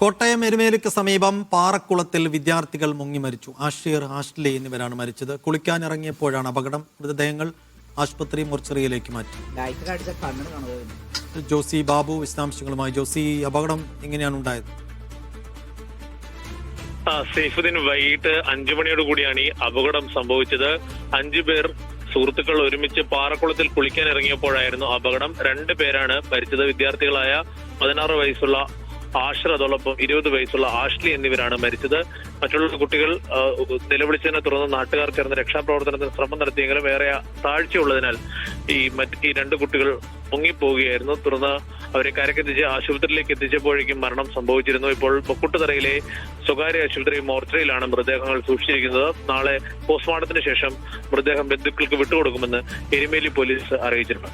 കോട്ടയം എരുമേലിക്ക് സമീപം പാറക്കുളത്തിൽ വിദ്യാർത്ഥികൾ മുങ്ങി മരിച്ചു. ആഷിർ, ആഷ്ലി എന്നിവരാണ് മരിച്ചത്. കുളിക്കാനിറങ്ങിയപ്പോഴാണ് അപകടം. മൃതദേഹങ്ങൾ ആശുപത്രി മോർച്ചറിയിലേക്ക് മാറ്റി. ജോസി ബാബു വിശദാംശങ്ങളുമായി. ജോസി, അപകടം എങ്ങനെയാണ് ഉണ്ടായത്? സൈഫുദ്ദീൻ, വൈകിട്ട് 5 മണിയോട് കൂടിയാണ് ഈ അപകടം സംഭവിച്ചത്. 5 പേർ സുഹൃത്തുക്കൾ ഒരുമിച്ച് പാറക്കുളത്തിൽ കുളിക്കാൻ ഇറങ്ങിയപ്പോഴായിരുന്നു അപകടം. 2 പേരാണ് മരിച്ചത്. വിദ്യാർത്ഥികളായ 16 വയസ്സുള്ള ആഷിർ, അതോടൊപ്പം 20 വയസ്സുള്ള ആഷ്ലി എന്നിവരാണ് മരിച്ചത്. മറ്റുള്ള കുട്ടികൾ നിലവിളിച്ചതിനെ തുടർന്ന് നാട്ടുകാർ ചേർന്ന് രക്ഷാപ്രവർത്തനത്തിന് ശ്രമം നടത്തിയെങ്കിലും ഏറെ താഴ്ചയുള്ളതിനാൽ ഈ 2 കുട്ടികൾ മുങ്ങിപ്പോവുകയായിരുന്നു. തുടർന്ന് അവരെ കരക്കെത്തിച്ച് ആശുപത്രിയിലേക്ക് എത്തിച്ചപ്പോഴേക്കും മരണം സംഭവിച്ചിരുന്നു. ഇപ്പോൾ പൊക്കുട്ടുതറയിലെ സ്വകാര്യ ആശുപത്രി മോർച്ചറിയിലാണ് മൃതദേഹങ്ങൾ സൂക്ഷിച്ചിരിക്കുന്നത്. നാളെ പോസ്റ്റ്മോർട്ടത്തിന് ശേഷം മൃതദേഹം ബന്ധുക്കൾക്ക് വിട്ടുകൊടുക്കുമെന്ന് എരുമേലി പോലീസ് അറിയിച്ചിട്ടുണ്ട്.